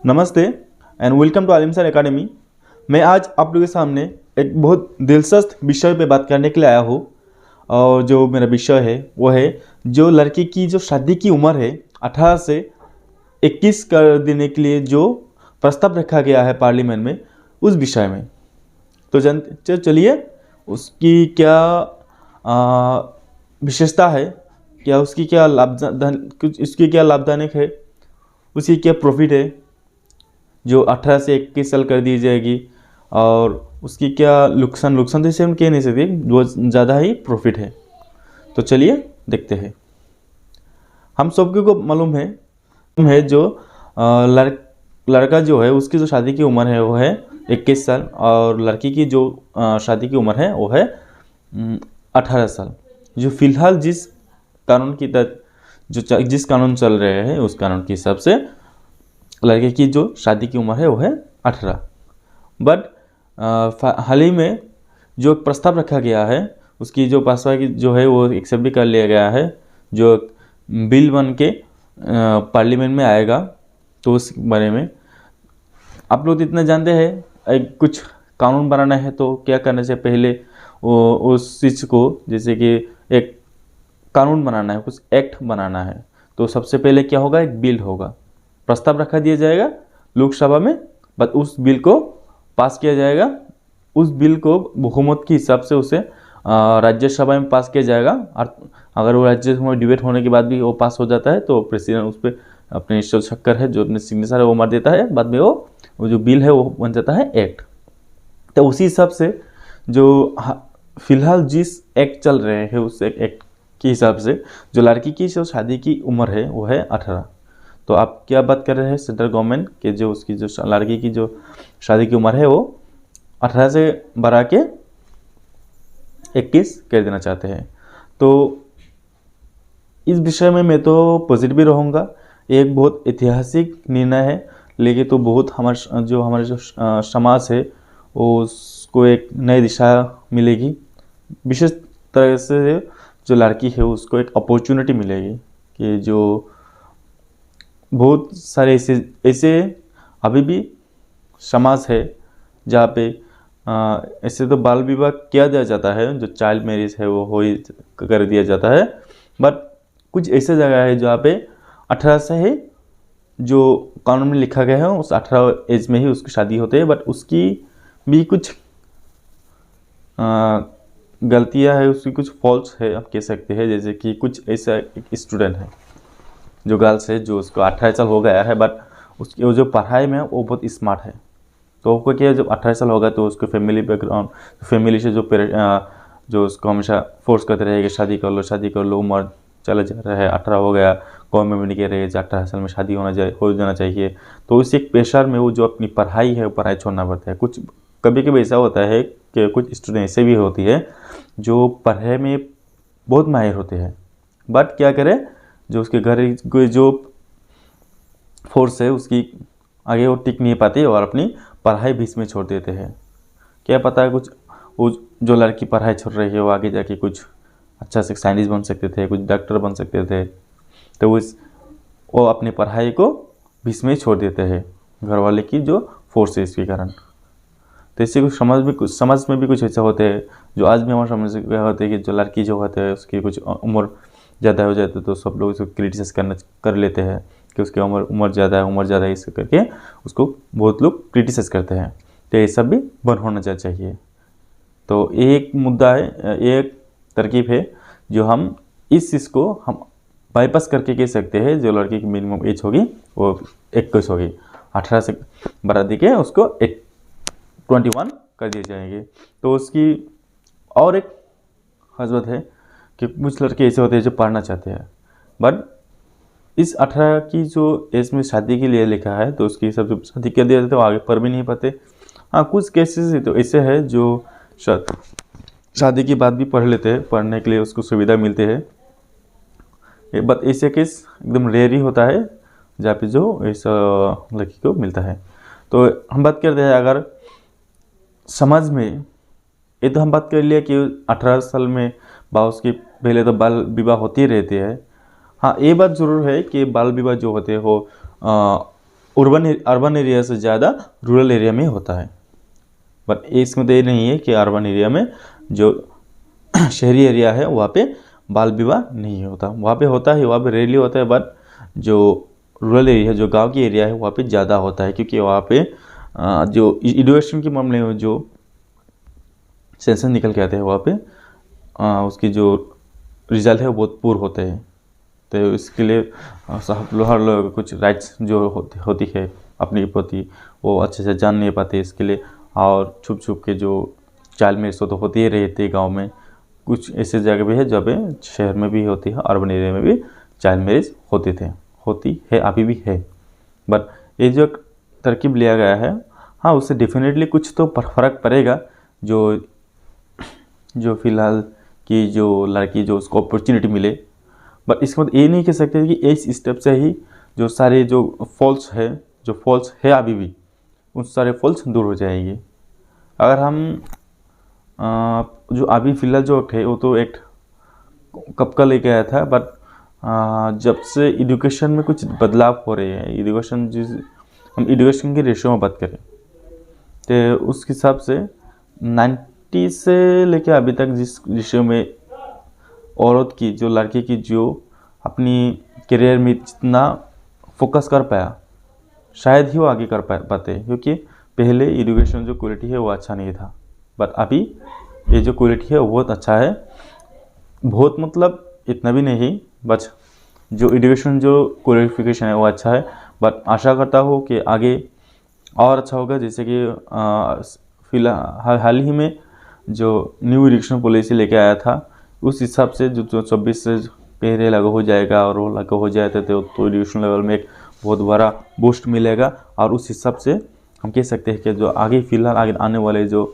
नमस्ते and welcome to आलिम sir academy. मैं आज आप लोगों के सामने एक बहुत दिलचस्प विषय पे बात करने के लिए आया हूँ। और जो मेरा विषय है वो है जो लड़की की जो शादी की उम्र है 18 से 21 कर देने के लिए जो प्रस्ताव रखा गया है पार्लियामेंट में, उस विषय में। तो चलिए उसकी क्या विशेषता है, क्या उसकी क्या उसकी क्या लाभदायक है, उसकी क्या प्रॉफिट है जो 18 से 21 साल कर दी जाएगी, और उसकी क्या नुकसान तो इसे हम कह नहीं सकते, वो ज़्यादा ही प्रॉफिट है। तो चलिए देखते हैं। हम सबको को मालूम है जो लड़का जो है उसकी जो शादी की उम्र है वो है 21 साल, और लड़की की जो शादी की उम्र है वो है 18 साल। जो फिलहाल जिस कानून की तहत जिस कानून चल रहे हैं उस कानून के हिसाब से लड़के की जो शादी की उम्र है वो है 18। बट हाल ही में जो प्रस्ताव रखा गया है उसकी जो पासवा की जो है वो एक्सेप्ट भी कर लिया गया है, जो बिल बन के पार्लियामेंट में आएगा। तो उस बारे में आप लोग इतना जानते हैं, कुछ कानून बनाना है तो क्या करना चाहिए, पहले वो उस चीज़ को जैसे कि एक कानून बनाना है, कुछ एक्ट बनाना है, तो सबसे पहले क्या होगा, एक बिल होगा, प्रस्ताव रखा दिया जाएगा लोकसभा में, बस उस बिल को पास किया जाएगा। उस बिल को बहुमत के हिसाब से उसे राज्यसभा में पास किया जाएगा, और अगर वो राज्यसभा में डिबेट होने के बाद भी वो पास हो जाता है तो प्रेसिडेंट उस पर अपने शक्कर है जो अपने सिग्नेचर है वो मार देता है, बाद में वो जो बिल है वो बन जाता है एक्ट। तो उसी हिसाब से जो फिलहाल जिस एक्ट चल रहे हैं उस एक्ट के हिसाब से जो लड़की की जो शादी की उम्र है वो है 18। तो आप क्या बात कर रहे हैं, सेंट्रल गवर्नमेंट के जो उसकी जो लड़की की जो शादी की उम्र है वो 18 से बढ़ा के 21 कर देना चाहते हैं। तो इस विषय में मैं तो पॉजिटिव भी रहूँगा। एक बहुत ऐतिहासिक निर्णय है, लेकिन तो बहुत हमारे जो समाज है उसको एक नई दिशा मिलेगी। विशेष तरह से जो लड़की है उसको एक अपॉर्चुनिटी मिलेगी कि जो बहुत सारे ऐसे अभी भी समाज है जहाँ पे ऐसे तो बाल विवाह किया दिया जाता है, जो चाइल्ड मैरिज है वो कर दिया जाता है। बट कुछ ऐसे जगह है जहाँ पे 18 से है, जो कानून में लिखा गया है उस 18 एज में ही उसकी शादी होती है। बट उसकी भी कुछ गलतियाँ है, उसकी कुछ फॉल्ट्स है आप कह सकते हैं। जैसे कि कुछ ऐसा एक स्टूडेंट है जो गर्ल्स है, जो उसको 18 साल हो गया है, बट उसकी वो जो पढ़ाई में वो बहुत स्मार्ट है। तो उसको क्या है, जब 18 साल होगा तो उसके फैमिली बैकग्राउंड, फैमिली से जो उसको हमेशा फोर्स करते रहेगा शादी कर लो, उम्र चला जा रहा है, 18 हो गया, गवर्नमेंट में नहीं कह रही है 18 साल में शादी हो जाना चाहिए। तो उस एक प्रेशर में वो जो अपनी पढ़ाई है वो पढ़ाई छोड़ना पड़ता है। कुछ कभी कभी ऐसा होता है कि कुछ स्टूडेंट ऐसे भी होती है जो पढ़ाई में बहुत माहिर होते हैं, बट क्या करें, जो उसके घर की जो फोर्स है उसकी आगे वो टिक नहीं पाती और अपनी पढ़ाई बीच में छोड़ देते हैं। क्या पता है कुछ वो जो लड़की पढ़ाई छोड़ रही है वो आगे जाके कुछ अच्छा से साइंटिस्ट बन सकते थे, कुछ डॉक्टर बन सकते थे, तो वो अपनी पढ़ाई को बीच में ही छोड़ देते हैं घर वाले की जो फोर्स है इसके कारण। तो इससे कुछ समाज में भी कुछ ऐसा होते हैं जो आज भी हमारे समाज में होते हैं कि जो लड़की जो होते हैं उसकी कुछ उम्र ज़्यादा हो जाती है तो सब लोग उसको क्रिटिसाइज कर लेते हैं कि उसकी उम्र ज़्यादा है इस करके उसको बहुत लोग क्रिटिसाइज करते हैं। तो ये सब भी बंद होना चाहिए। तो एक मुद्दा है, एक तरकीब है जो हम इस चीज़ को हम बाईपास करके कह सकते हैं। जो लड़की की मिनिमम एज होगी वो 21 होगी, 18 से बढ़ा दी के उसको 21 कर दिए जाएंगे। तो उसकी और एक हजबत है कि कुछ लड़के ऐसे होते हैं जो पढ़ना चाहते हैं, बट इस 18 की जो एज में शादी के लिए लिखा है तो उसकी सब शादी कर दिया जाता है, वो आगे पढ़ भी नहीं पाते। हाँ, कुछ केसेस तो ऐसे हैं जो शादी के बाद भी पढ़ लेते हैं, पढ़ने के लिए उसको सुविधा मिलते हैं। बट ऐसे केस एकदम रेयर ही होता है जहाँ पे जो ऐसा लड़की को मिलता है। तो हम बात करते हैं अगर समाज में, ये तो हम बात कर लिया कि 18 साल में उसके पहले तो बाल विवाह होती रहती है। हाँ, ये बात ज़रूर है कि बाल विवाह जो होते हो अर्बन एरिया से ज़्यादा रूरल एरिया में होता है। बट इसमें तो ये नहीं है कि अर्बन एरिया में जो शहरी एरिया है वहाँ पे बाल विवाह नहीं होता। वहाँ पे होता है, वहाँ पे रेयरली होता है, बट जो रूरल एरिया है, जो गांव की एरिया है, वहाँ पे ज़्यादा होता है, क्योंकि वहाँ पे जो एजुकेशन के मामले में जो सेंसस निकल के आते हैं वहाँ पे उसकी जो रिजल्ट है वो बहुत पुअर होते हैं। तो इसके लिए हर लोग कुछ राइट्स जो होती है अपने प्रति वो अच्छे से जान नहीं पाते इसके लिए, और छुप छुप के जो चाइल्ड मैरिज तो होती ही रहती है गाँव में। कुछ ऐसे जगह भी है जहाँ पे शहर में भी होती है, अर्बन एरिया में भी चाइल्ड मैरिज होती है, अभी भी है। बट ये जो तरकीब लिया गया है, हाँ उससे डेफिनेटली कुछ तो फ़र्क पड़ेगा। जो फिलहाल की जो लड़की जो उसको अपॉर्चुनिटी मिले, बट इसके बाद ये नहीं कह सकते कि इस स्टेप से ही जो सारे जो फॉल्स है अभी भी, उन सारे फॉल्स दूर हो जाएंगे। अगर हम जो अभी फ़िलहाल जो एक्ट है वो तो एक्ट कब का लेके आया था, बट जब से एजुकेशन में कुछ बदलाव हो रहे हैं, हम एजुकेशन के रेशियो में बात करें तो उस हिसाब से 90 से लेके अभी तक जिस रेशियो में औरत की जो लड़की की जो अपनी करियर में जितना फोकस कर पाया, शायद ही वो आगे कर पाते, क्योंकि पहले एजुकेशन जो क्वालिटी है वो अच्छा नहीं था। बट अभी ये जो क्वालिटी है वो बहुत अच्छा है। बहुत मतलब इतना भी नहीं, बस जो एजुकेशन जो क्वालिफिकेशन है वो अच्छा है। बट आशा करता हूँ कि आगे और अच्छा होगा। जैसे कि फिलहाल हाल ही में जो न्यू एजुकेशन पॉलिसी लेके आया था, उस हिसाब से जो 24 से पहले लागू हो जाएगा, और वो लागू हो जाए तो एजुकेशन लेवल में एक बहुत बड़ा बूस्ट मिलेगा। और उस हिसाब से हम कह सकते हैं कि जो फिलहाल आगे आने वाले जो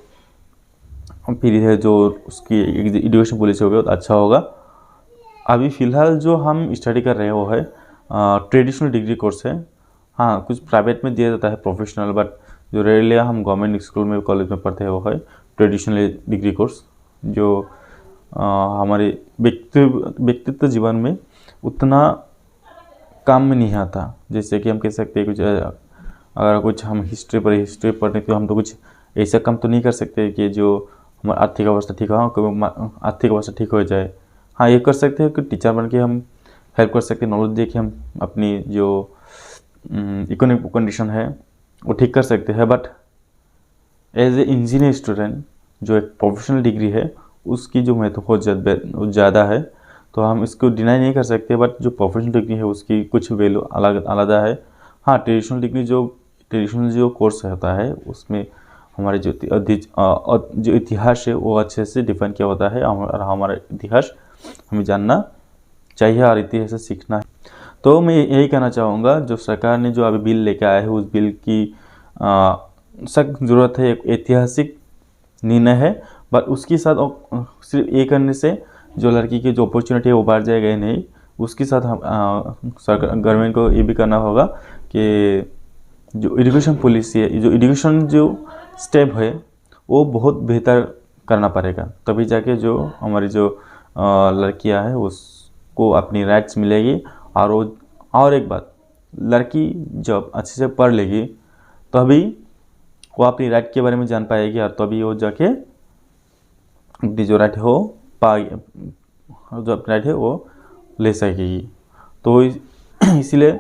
पीढ़ी है, जो उसकी एजुकेशन पॉलिसी होगी तो अच्छा होगा। अभी फ़िलहाल जो हम स्टडी कर रहे हैं वो है ट्रेडिशनल डिग्री कोर्स है। हाँ कुछ प्राइवेट में दिया जाता है प्रोफेशनल, बट जो रेयरली हम गवर्नमेंट स्कूल में कॉलेज में पढ़ते हैं वो है ट्रेडिशनल डिग्री कोर्स, जो हमारे व्यक्तित्व जीवन में उतना काम में नहीं आता। जैसे कि हम कह सकते हैं कुछ अगर कुछ हम हिस्ट्री पढ़ने तो हम तो कुछ ऐसा काम तो नहीं कर सकते कि जो हमारा आर्थिक अवस्था ठीक हो, आर्थिक अवस्था ठीक हो जाए। हाँ ये कर सकते हैं कि टीचर बन के हम हेल्प कर सकते हैं, नॉलेज दे के हम अपनी जो इकोनॉमिक कंडीशन है वो ठीक कर सकते हैं। But as a engineer student जो एक प्रोफेशनल डिग्री है उसकी जो महत्व बहुत ज़्यादा है, तो हम इसको डिनाई नहीं कर सकते। बट जो प्रोफेशनल डिग्री है उसकी कुछ वैल्यू अलग है। हाँ ट्रेडिशनल जो कोर्स होता है उसमें हमारे जो इतिहास है वो अच्छे से डिफाइन किया होता है, और हमारा इतिहास हमें जानना चाहिए और इतिहास से सीखना है। तो मैं यही कहना चाहूँगा, जो सरकार ने जो अभी बिल लेके आया है उस बिल की सख्त ज़रूरत है। एक ऐतिहासिक निर्णय है, बट उसके साथ सिर्फ ये करने से जो लड़की की जो अपॉर्चुनिटी है वो बढ़ जाएगा नहीं। उसके साथ हम सरकार गवर्नमेंट को ये भी करना होगा कि जो एजुकेशन पॉलिसी है, जो एजुकेशन जो स्टेप है वो बहुत बेहतर करना पड़ेगा, तभी जाके जो हमारी जो लड़कियां हैं उसको अपनी राइट्स मिलेगी। और एक बात, लड़की जब अच्छे से पढ़ लेगी तभी वो अपनी राइट के बारे में जान पाएगी, और तभी वो जाके अपनी जो राइट हो जो अपनी राइट है वो ले सकेगी। तो इसीलिए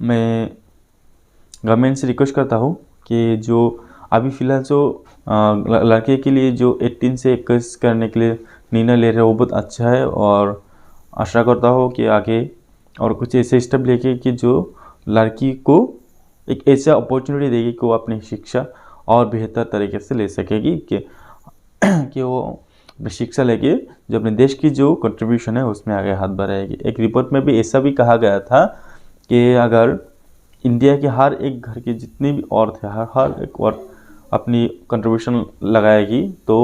मैं गवर्नमेंट से रिक्वेस्ट करता हूँ कि जो अभी फ़िलहाल जो लड़के के लिए जो 18 से 21 करने के लिए निर्णय ले रहे हैं वो बहुत अच्छा है, और आशा करता हूँ कि आगे और कुछ ऐसे स्टेप लेके कि जो लड़की को एक ऐसा अपॉर्चुनिटी देगी कि वो अपनी शिक्षा और बेहतर तरीके से ले सकेगी, कि वो अपनी शिक्षा लेके जो अपने देश की जो कंट्रीब्यूशन है उसमें आगे हाथ बढ़ाएगी। एक रिपोर्ट में भी ऐसा भी कहा गया था कि अगर इंडिया के हर एक घर की जितनी भी औरत है, हर एक औरत अपनी कंट्रीब्यूशन लगाएगी तो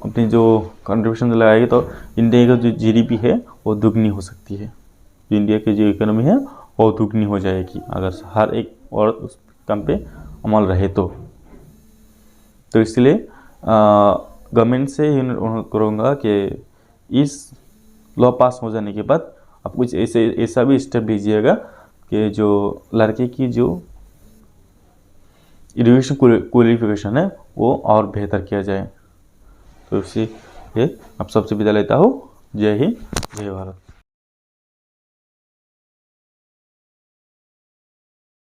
अपनी जो कंट्रीब्यूशन लगाएगी तो इंडिया का जो जीडीपी है वो दुगनी हो सकती है। जो इंडिया की जो इकोनॉमी है वो दुगनी हो जाएगी अगर हर एक औरत उस काम पे अमल रहे तो इसलिए गवर्नमेंट से अनुरोध करूँगा कि इस लॉ पास हो जाने के बाद आप कुछ ऐसा भी स्टेप लीजिएगा कि जो लड़के की जो एजुकेशन क्वालिफिकेशन है वो और बेहतर किया जाए। तो इसी ये आप सबसे विदा लेता हूँ। जय हिंद, जय भारत।